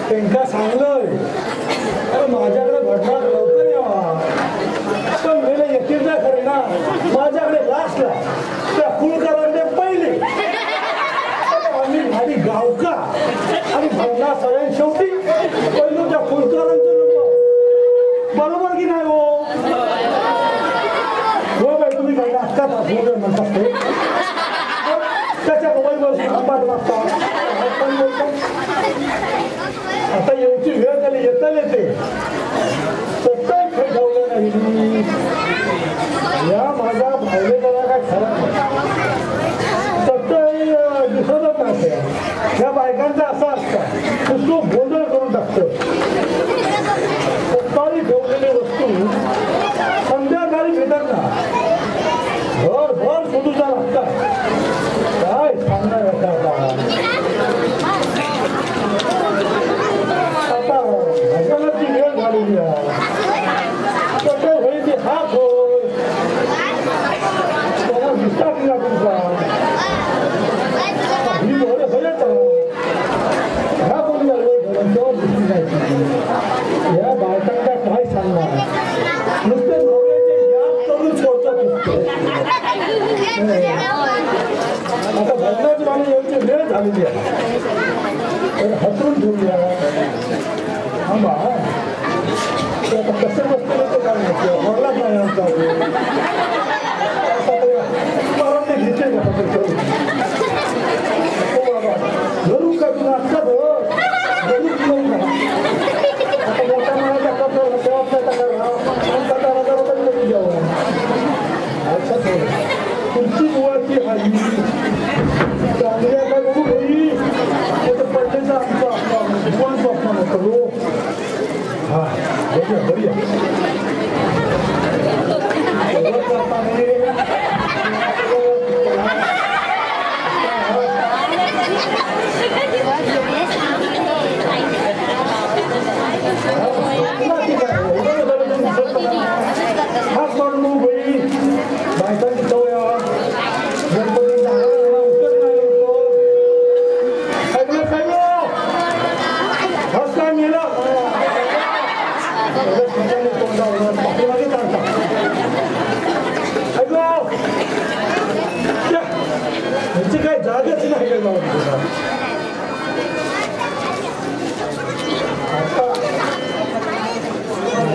त्यांना सांगलोय अरे माझ्याकडे भटनाथ लवकर यावा पण वेळे येतील ना खरे ना माझ्याकडे लास्टला त्या कुलकर्ण्यांचे पहिले आम्ही भारी गावका आणि भटनाथ सगळ्यांनी शेवटी पहिलं त्या कुलकर्ण्यांचं नंबर बरोबर की नाही हो बाई तुम्ही काही नाटकात म्हणतात ते त्याच्या मोबाईलवर आंबाट लागतात आता येऊची वेळ झाली येता येते सत्ताही ठेवलं नाही या माझ्या भावनेला काय खरं सत्ताही दिसतच नाही या बायकांचं असं असतं नुसतं गोंधळ करून टाकतं सत्ताही ठेवलेली वस्तू संध्याकाळी भेटत ना भर भर शोधूचा लागतात काय सांगणार आता भजनाची वेळ झालेली आहे होईल ते हात होय त्याला दिसता की ना तुमचा ही मोहरे भयत ह्या बोलूया तेव्हा दिसून जायची या बायकांना काय सांगणार नुसते नवऱ्याचे याद करून सोडतात आता भजनाची माणूस यायची वेळ झालेली आहे हसरून ठेवूया आंबा आता कसं बसलेलं ते काय नसतं वरलाच नाही आमचा परत ते घेते का घरून का तुला असतात घरून घेऊन ना आता मोठ्या मनाचा कपडा द्यावं अच्छा तुमची मुळाची हल्ली चांगल्या काय बघू घरी त्याचं पडलेचं आमचा भगवान स्वप्न होतो हा बघूया हाच मारून मग बाई बायकांची सवय गणपती उत्तर नाही होतो सगळं हस काय मेला काय जागच नाही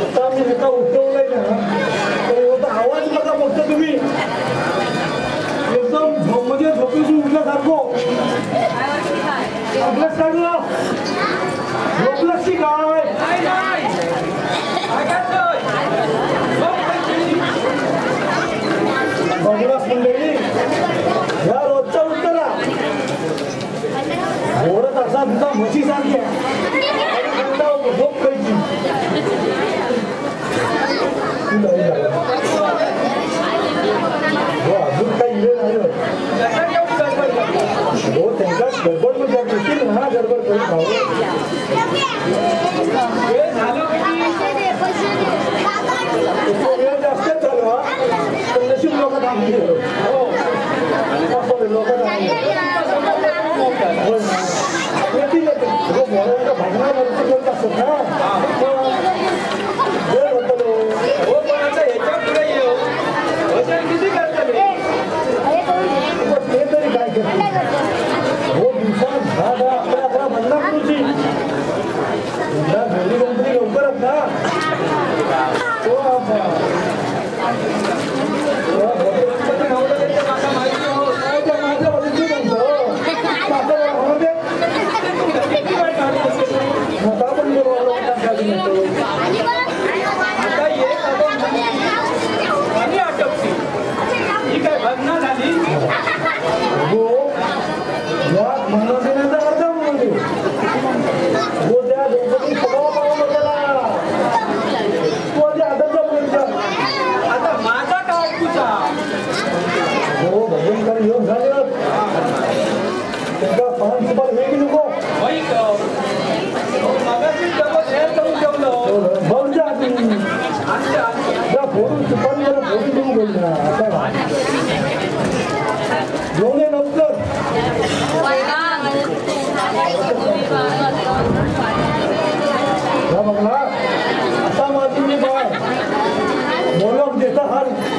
आता मी नका उठवलंय ना तर एवढा आवाज बघा फक्त तुम्ही एकदम झोपमध्ये झोपेशी उठल्यासारखो आपलं सगळं झोपलंच की काय बघलाच मंडळी या रोजच्या उत्तरा ओढत असा तुझा म्हशी सारखी झोप खायची अजून काही वेळ नाही हो त्यांचा गडबड मध्ये येतील ना गडबड करून खाऊ वेळ जास्त चालू हा पण नशीब लोक लोक येतील भागणार करत असत ना वेळ होतो ह्याच्या पुढे येऊ किती करता ते तरी काय करते हो दिवसात 10-11 बंदा करूची घरी गणपती लवकरच ना तो माझ्या वडील मनोरंजनाचा अर्थ म्हणून हो त्या गणपती स्वभाव पाहून त्याला तो जे आदरचा मुलगा आता माझा काय तुझा हो भजनकर येऊन झाले त्याचा पान सुपार वेगळी नको मगाशी करून ठेवलं बघ जा फोडून सुपारी फोडून देऊन बोल आता घेऊन ये लवकर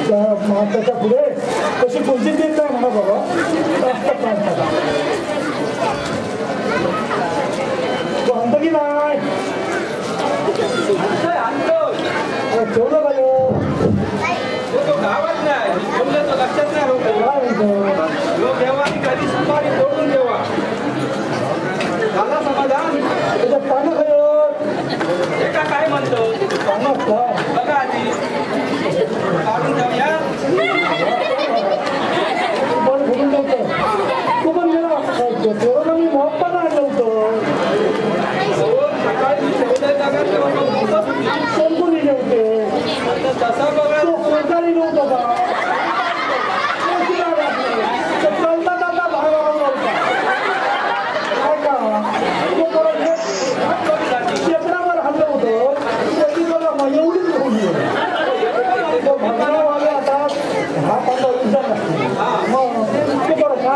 त्याच्या पुढे कशी कोणती देत नाही म्हणा बाबा तो आणतो की नाही ठेवलं काय गावात नाही लक्षात नाही होत देवा कधी सुपारी तोडून देवा झाला समाधान त्याच्यात पानं खाय एका काय म्हणतो पानं खा बघा आधी काढून जाऊया पण घेऊन जातो तू पण गेला तेवढं मी मग पण आणलं होतं सकाळी ठेवलंय जागा कोण कोणी नव्हते तसा बघा तो सरकारी नव्हतं का चालता चालता भागावर नव्हता काय का तो परत क्षेत्रावर हल्लं होतं त्याची बघा मग एवढीच होऊन तो भगवानवाले आता हा पांडव विचार मग तो बरं का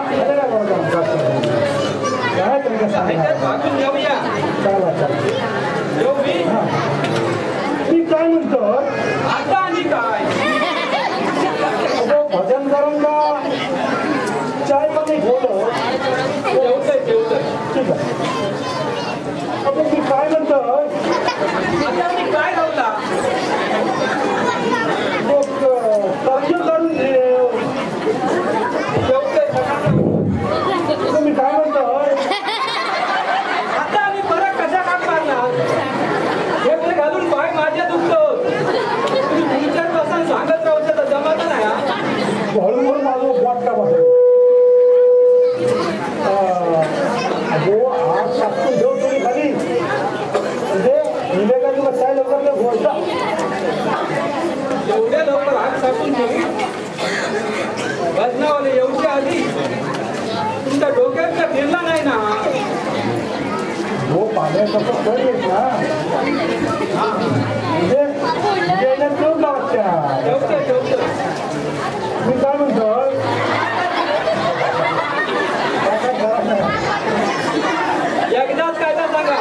काय तुमच्या सांगा भागून जाऊया चालेल येऊ मी काय म्हणतो आता आणि काय भजन करांना चाय पाणी ठेवलं ठेवतंय ठीक आहे आता मी काय म्हणतोय आता मी काय लावला तर्क करून ठेव मी काय म्हणतोय आता आम्ही परत कशा काम मारणार हे घालून पाय माझ्या दुखतो तुम्ही विचार बसून सांगत राहू तर जमत नाही हळूहळू माझं वाट का बसेल आज टाकून घेऊ तुम्ही खाली म्हणजे विवेकाची काय लवकर घोषणा एवढ्या लवकर हात टाकून ठेवू भजनावाले एवढ्या आधी तुमच्या डोक्यात फिरला नाही ना हो पाण्या तसं कळ येत ना म्हणजे येण्यात ठेवून लागत्या ठेवतोय मी काय म्हणतोय एकदाच काय तर सांगा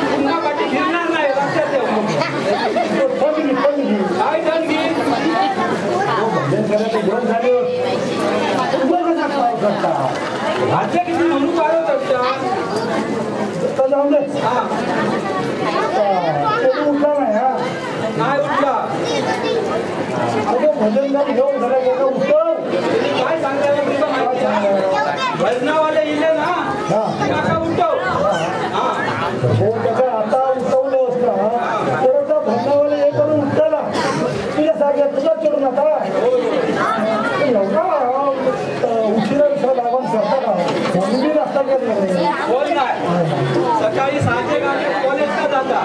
पुन्हा पाठी फिरणार नाही लक्षात ठेव काय धनगी भाज्या किती म्हणून पाळत असतात जाऊन दे हा उठला नाही हा नाही उठला अगं भजन गाडी घेऊन झालं का उठव काय सांगता भजनावाले इले ना काका उठव हो त्याचं आता उठवलं असतं तर आता भजनावाले हे करून उठला तुझ्या सारख्या तुझा चढून आता एवढा उशिरा उठा लागून करता का म्हणून बी रस्ता केला बोल नाही सकाळी 6 गाणे कॉलेजला जाता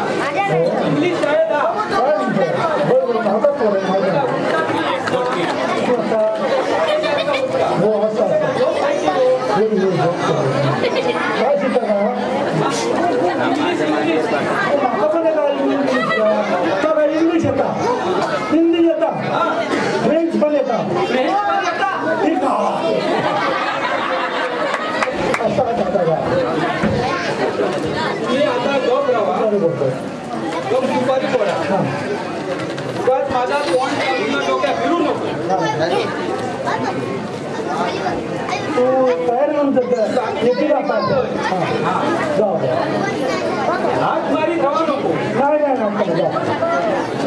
इंग्लिश शाळेत काय म्हणतो बरोबर धावतात पोरं माझ्या हो असं काय शिकता का इंग्लिश येता हिंदी येता फ्रेंच पण येता ठीक मी आता जॉब राहा जॉब दुपारी पडा उगाच माझा तोंड डोक्यात फिरू नको तू तयार म्हणतो येतील आता जाऊ हात मारी धावा नको नाही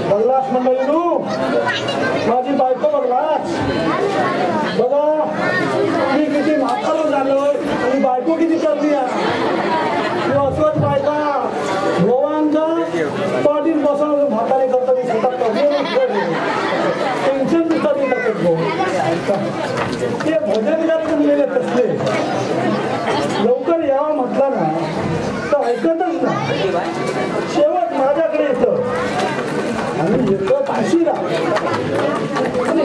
बघलास मंडळी तू माझी बायको बघलास बघा मी किती म्हातारं झालो आणि बायको किती करते असंच बायका गोवांचा पाठीत बसून म्हातारे करतात टेन्शन ते भजन कार्यक्रम गेले तसले लवकर यावं म्हटलं ना तर ऐकतच नाही शेवट माझ्याकडे येतं आणि येतं फाशीला आणि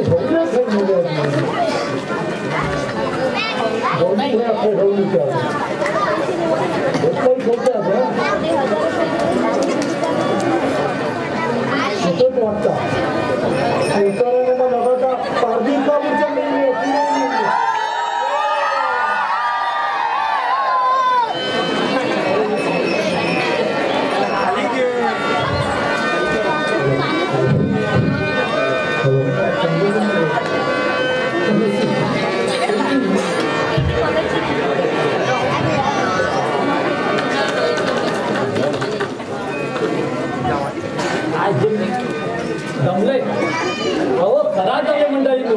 अहो खरा चांगले मंडळी तू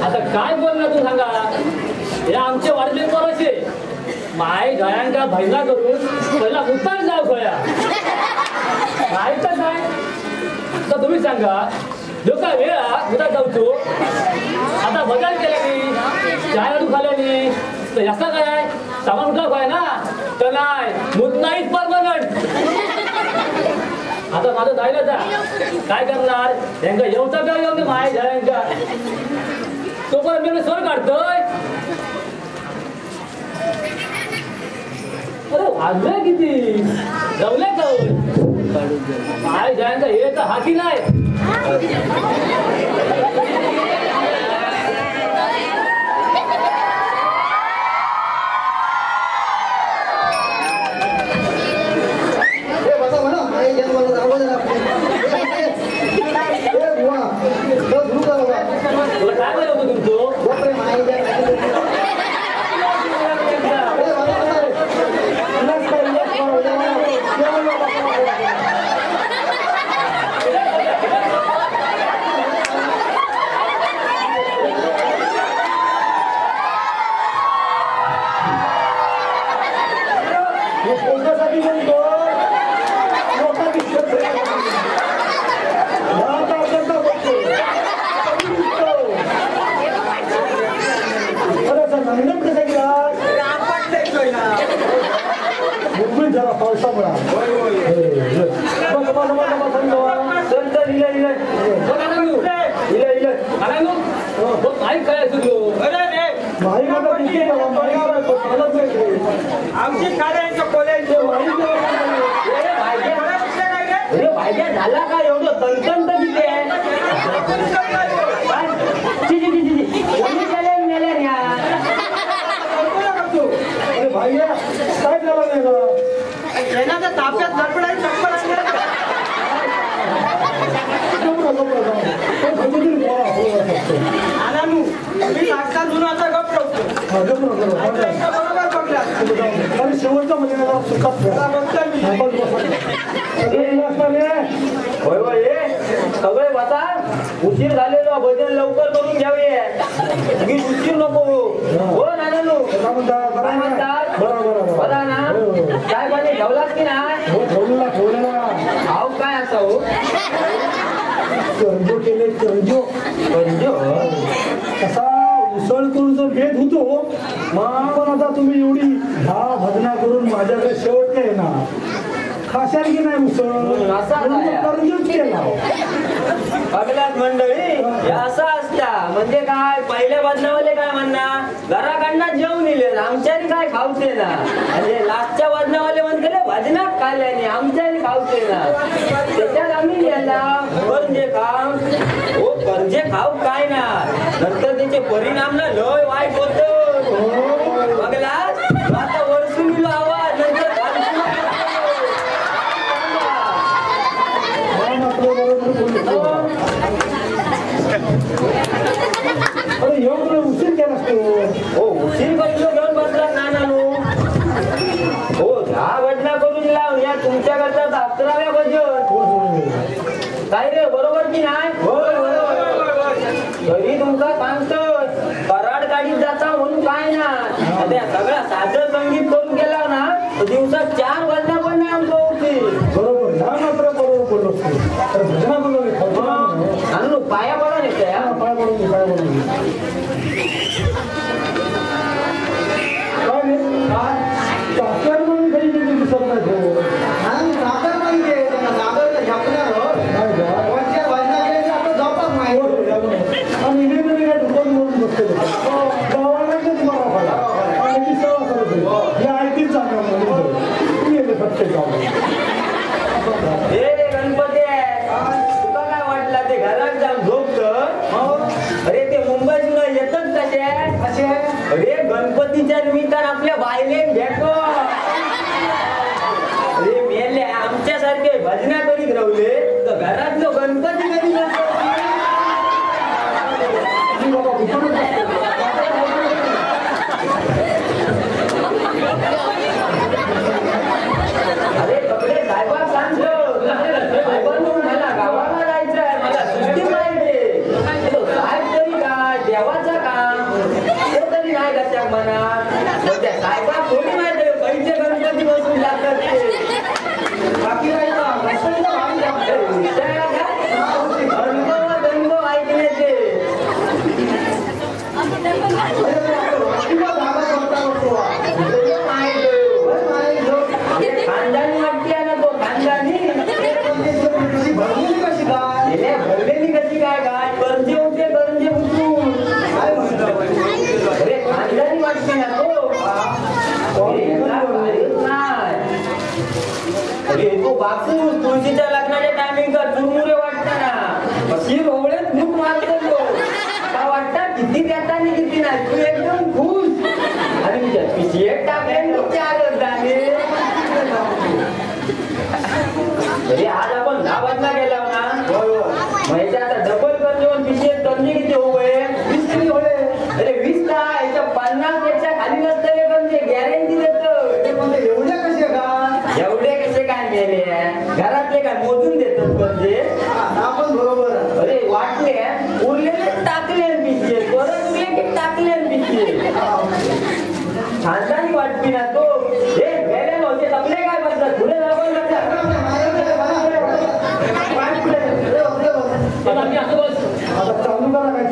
आता काय बोलणार तू सांगा हे आमचे वाढले पोराचे माय गयांका भैला करून पहिला उतार जाऊ गया काय तर काय तर तुम्ही सांगा लोका वेळा उतार जाऊचो आता बदल केल्याने चाय लाडू खाल्याने तर याचा काय सामान उठला काय ना तर नाही मूत नाहीच परमनंट आता माझं जायला जा काय करणार त्यांना येऊचा काय येऊन माय जायांका तो पण मी स्वर काढतोय अरे वाजलंय किती जवले माय जायांका हे तर हाकी नाही आमची भाग्या झाला का एवढं तंतंत किती आहे काय झालं येण्याच्या ताप्यात झडपडाय चप्पल आला मी लागता जुनाचा गप आणि शेवटचा महिन्याला सुखात सगळे बसा उशीर झालेलो भजन लवकर करून घ्यावे मी उशीर नको हो नानू बरा ना काय पाणी ठेवलास की नाही ठेवलेला भाव काय असा हो कर्जो केले कर्जो कसा उसळ करून जो भेद होतो मग पण आता तुम्ही एवढी ह्या भजना करून माझ्याकडे शेवट काय ना खाशाल की नाही उसळ कर्जोच केला बघलात मंडळी असं असता म्हणजे काय पहिल्या बदनावाले काय म्हणणार घराकडनं जेवून इले आमच्यानी काय खाऊचे ना म्हणजे लास्टच्या बदनावाले म्हणते भजनात खाल्ल्याने आमच्यानी खाऊचे ना त्याच्यात आम्ही गेला कर्जे खाऊ हो कर्जे खाऊ काय ना नंतर त्याचे परिणाम ना लय वाईट होत बघलात आता वर्षून दिलो आवाज नंतर अरे एवढं उशीर केला असतो हो उशीर बसलो घेऊन बसला नानू हो ह्या घटना करून लाव या तुमच्याकडचा 11व्या भजन काय रे बरोबर की नाही तरी तुमका सांगतोय कराड गाडीत जाता म्हणून काय ना त्या सगळा साधं संगीत करून गेला ना तर दिवसात 4 भजना पण नाही आमचं होती बरोबर ह्या मात्र बरोबर बोललो असतो भजना बोललो पाया पडा नाही त्या पाय पडून काय बोलून साखर म्हणून काही दिसत नाही आणि इथे काय ढुकून म्हणून बसतो गावाला तुम्हाला फळा आणि ती सेवा करतो हे ऐकतील चांगला तुम्ही येते प्रत्येक हे गणपती आहे तुला काय वाटलं ते घरात जाऊन झोपत अरे ते मुंबईतून येतच कसे अरे गणपतीच्या निमित्तानं आपल्या बायले भेटो अरे मेले आमच्यासारखे भजना करीत राहले तर घरातलो गणपती कधी अरे कपडे साहेबांना सांगतो साहेबांना मला गावाला जायचं आहे मला अशी रोवळ्यात मूठ मारतो का वाटतं किती देता आणि किती नाही तू एकदम खुश आणि तुझ्या पिशेत टाकले चार दाणे तरी आज आपण 10 वाजता गेला ना म्हणजे आता डबल करतो पिशेत करणे किती होय 20 किती होय अरे 20 का याच्या 50 पेक्षा खाली नसतले पण ते गॅरंटी देतो एवढ्या कसे का एवढे कसे काय मेले घरातले काय मोजून देतात म्हणजे आपण बरोबर अरे वाटले उरलेले टाकले पिशे परत उरले की टाकले पिशे छानदानी वाटली ना तो हे गेले होते आपले काय बसतात पुढे जावं आम्ही असं बस आता चालू करा काय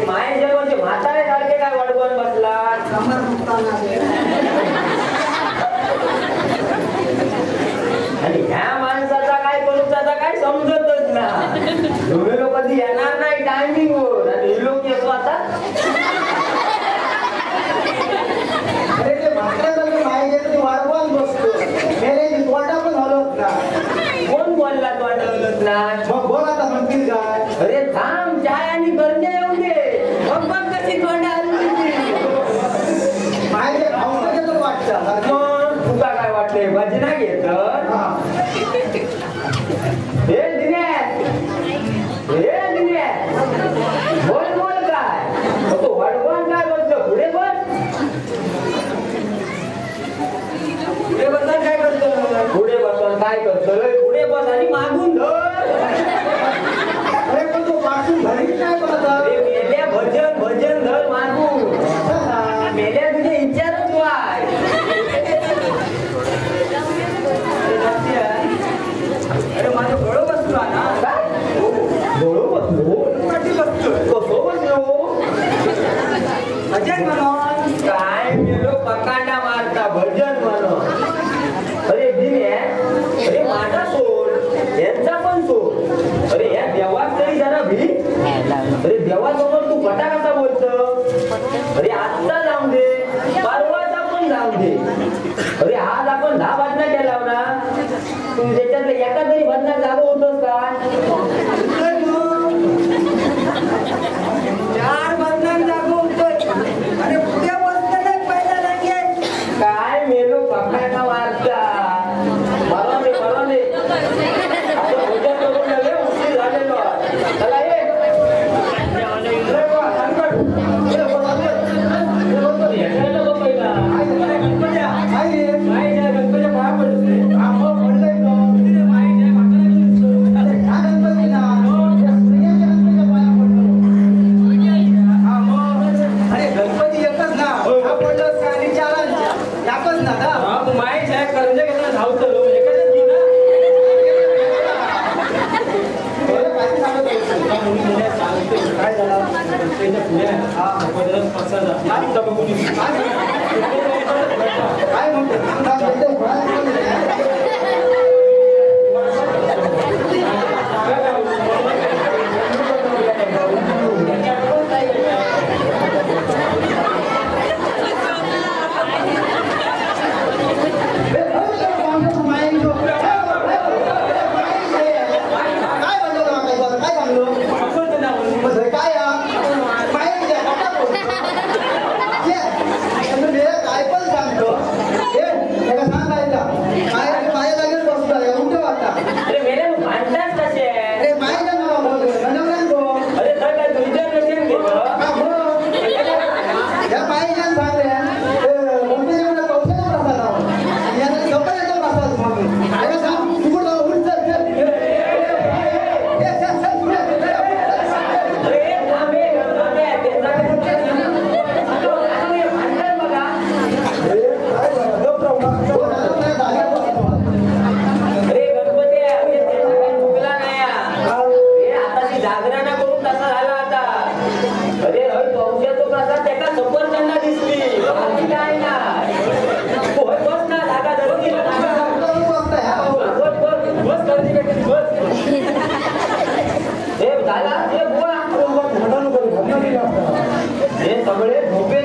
माय जेवणचे म्हातारे सारखे काय वडवण बसला आणि ह्या माणसाचा काय करूचा काय समजतच ना तुम्ही लोक कधी येणार नाही टायमिंग वर आणि हे लोक येतो आता अरे ते म्हाताऱ्यासारखे माहिती वारवान बसतो मेले तोंडा पण हलत ना कोण बोलला तो आठवलंच ना मग बोल आता म्हणतील काय अरे थांब चाय आणि गरजे येऊ दे मग बघ कशी तोंडा हलली माहिती खाऊन वाटतं मग तुला काय वाटतंय भजना घेत हे दिने बोल बोल काय तो वडवण काय बसलं पुढे बस पुढे बसून काय करतो पुढे बसून काय करतो पुढे बस आणि मागून धर अरे पण तो पासून घरी काय करत अरे मेल्या भजन भजन धर मागून मेल्या तुझे विचारच वाय अरे माझं डोळं बसलो ना काय डोळं बसलो कसो बसलो भजन म्हणून काय मेलो पकांडा मारता भजन म्हणून अरे दिने अरे माझा सोड यांचा पण सोड अरे या देवात तरी जरा भी अरे देवासमोर तू कटा कसा बोलतो अरे आजचा जाऊन दे परवाचा पण जाऊन दे अरे आज आपण 10 भजना केला ना तू त्याच्यातलं एका तरी भजना जागो होतोस का 4 भजना जागो होतोय अरे पुढे बसताना पहिला लागेल काय मेलो पकडा मारता मला दे आपण भजन करून नव्हे उशीर झालेलो चला ये काय म्हणतो हे सगळे झोपे